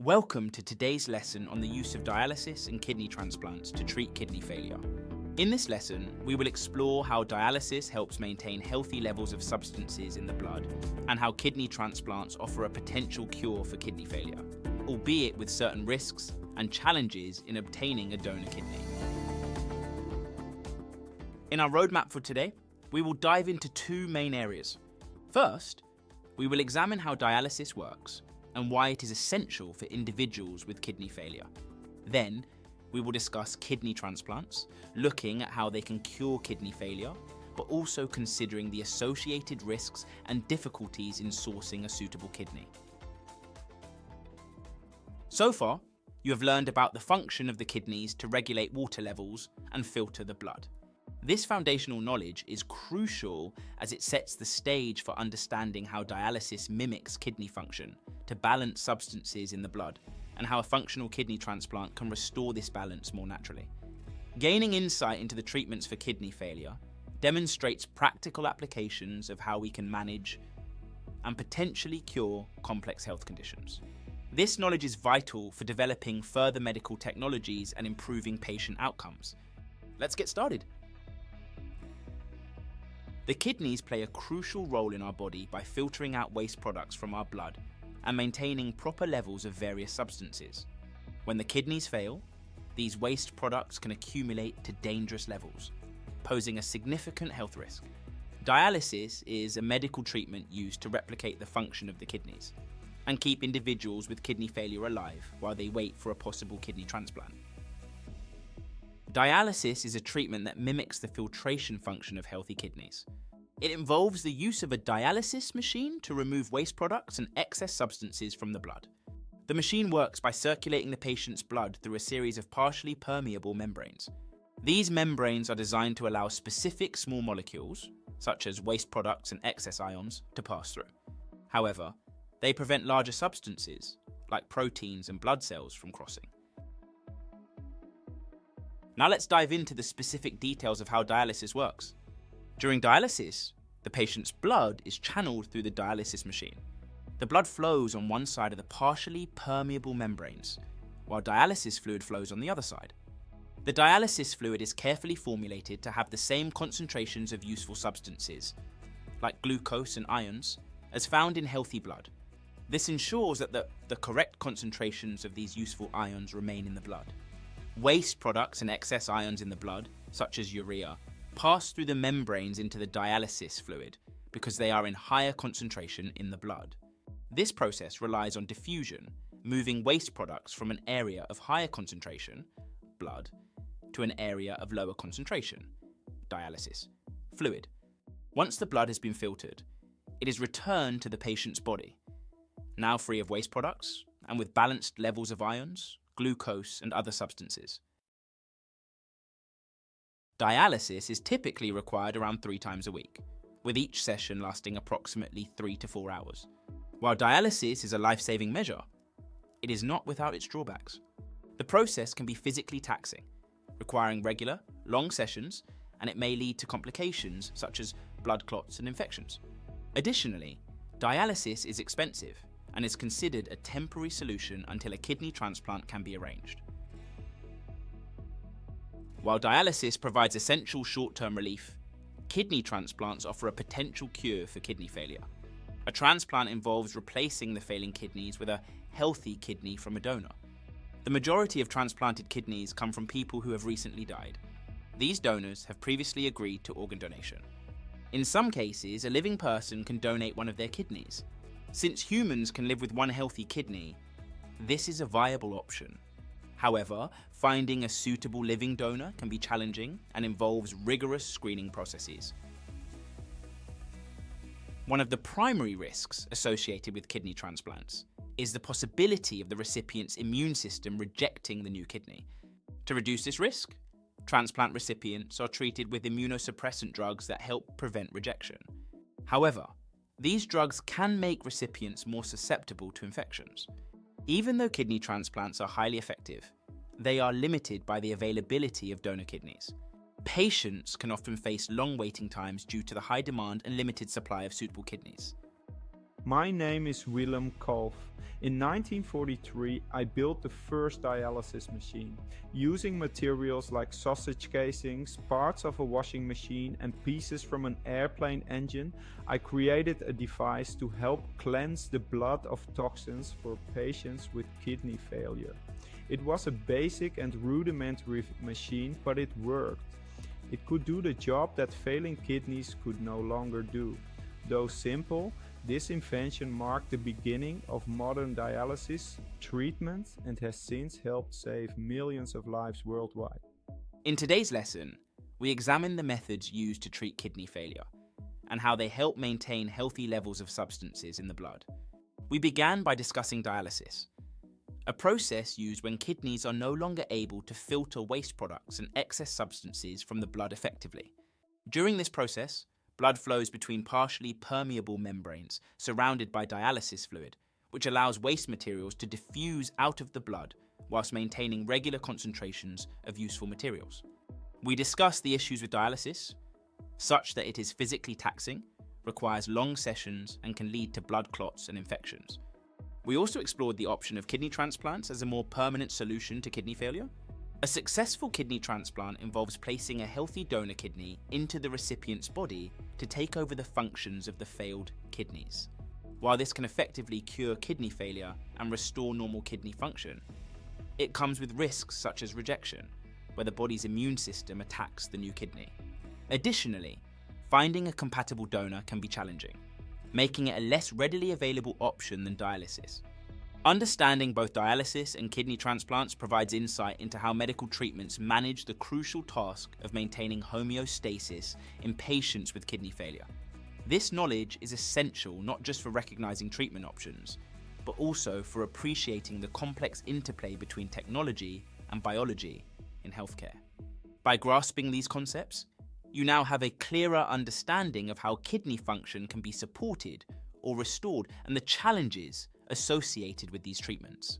Welcome to today's lesson on the use of dialysis and kidney transplants to treat kidney failure. In this lesson, we will explore how dialysis helps maintain healthy levels of substances in the blood and how kidney transplants offer a potential cure for kidney failure, albeit with certain risks and challenges in obtaining a donor kidney. In our roadmap for today, we will dive into two main areas. First, we will examine how dialysis works and why it is essential for individuals with kidney failure. Then, we will discuss kidney transplants, looking at how they can cure kidney failure, but also considering the associated risks and difficulties in sourcing a suitable kidney. So far, you have learned about the function of the kidneys to regulate water levels and filter the blood. This foundational knowledge is crucial as it sets the stage for understanding how dialysis mimics kidney function to balance substances in the blood, and how a functional kidney transplant can restore this balance more naturally. Gaining insight into the treatments for kidney failure demonstrates practical applications of how we can manage and potentially cure complex health conditions. This knowledge is vital for developing further medical technologies and improving patient outcomes. Let's get started. The kidneys play a crucial role in our body by filtering out waste products from our blood and maintaining proper levels of various substances. When the kidneys fail, these waste products can accumulate to dangerous levels, posing a significant health risk. Dialysis is a medical treatment used to replicate the function of the kidneys and keep individuals with kidney failure alive while they wait for a possible kidney transplant. Dialysis is a treatment that mimics the filtration function of healthy kidneys. It involves the use of a dialysis machine to remove waste products and excess substances from the blood. The machine works by circulating the patient's blood through a series of partially permeable membranes. These membranes are designed to allow specific small molecules, such as waste products and excess ions, to pass through. However, they prevent larger substances, like proteins and blood cells, from crossing. Now let's dive into the specific details of how dialysis works. During dialysis, the patient's blood is channeled through the dialysis machine. The blood flows on one side of the partially permeable membranes, while dialysis fluid flows on the other side. The dialysis fluid is carefully formulated to have the same concentrations of useful substances, like glucose and ions, as found in healthy blood. This ensures that the correct concentrations of these useful ions remain in the blood. Waste products and excess ions in the blood, such as urea, pass through the membranes into the dialysis fluid because they are in higher concentration in the blood. This process relies on diffusion, moving waste products from an area of higher concentration, blood, to an area of lower concentration, dialysis, fluid. Once the blood has been filtered, it is returned to the patient's body, now free of waste products and with balanced levels of ions, glucose, and other substances. Dialysis is typically required around 3 times a week, with each session lasting approximately 3 to 4 hours. While dialysis is a life-saving measure, it is not without its drawbacks. The process can be physically taxing, requiring regular, long sessions, and it may lead to complications such as blood clots and infections. Additionally, dialysis is expensive and is considered a temporary solution until a kidney transplant can be arranged. While dialysis provides essential short-term relief, kidney transplants offer a potential cure for kidney failure. A transplant involves replacing the failing kidneys with a healthy kidney from a donor. The majority of transplanted kidneys come from people who have recently died. These donors have previously agreed to organ donation. In some cases, a living person can donate one of their kidneys. Since humans can live with one healthy kidney, this is a viable option. However, finding a suitable living donor can be challenging and involves rigorous screening processes. One of the primary risks associated with kidney transplants is the possibility of the recipient's immune system rejecting the new kidney. To reduce this risk, transplant recipients are treated with immunosuppressant drugs that help prevent rejection. However, these drugs can make recipients more susceptible to infections. Even though kidney transplants are highly effective, they are limited by the availability of donor kidneys. Patients can often face long waiting times due to the high demand and limited supply of suitable kidneys. My name is Willem Kalf. In 1943, I built the first dialysis machine. Using materials like sausage casings, parts of a washing machine, and pieces from an airplane engine, I created a device to help cleanse the blood of toxins for patients with kidney failure. It was a basic and rudimentary machine, but it worked. It could do the job that failing kidneys could no longer do. Though simple, this invention marked the beginning of modern dialysis treatment and has since helped save millions of lives worldwide. In today's lesson, we examine the methods used to treat kidney failure and how they help maintain healthy levels of substances in the blood. We began by discussing dialysis, a process used when kidneys are no longer able to filter waste products and excess substances from the blood effectively. During this process, blood flows between partially permeable membranes surrounded by dialysis fluid, which allows waste materials to diffuse out of the blood whilst maintaining regular concentrations of useful materials. We discussed the issues with dialysis, such that it is physically taxing, requires long sessions, and can lead to blood clots and infections. We also explored the option of kidney transplants as a more permanent solution to kidney failure. A successful kidney transplant involves placing a healthy donor kidney into the recipient's body to take over the functions of the failed kidneys. While this can effectively cure kidney failure and restore normal kidney function, it comes with risks such as rejection, where the body's immune system attacks the new kidney. Additionally, finding a compatible donor can be challenging, making it a less readily available option than dialysis. Understanding both dialysis and kidney transplants provides insight into how medical treatments manage the crucial task of maintaining homeostasis in patients with kidney failure. This knowledge is essential not just for recognizing treatment options, but also for appreciating the complex interplay between technology and biology in healthcare. By grasping these concepts, you now have a clearer understanding of how kidney function can be supported or restored and the challenges associated with these treatments.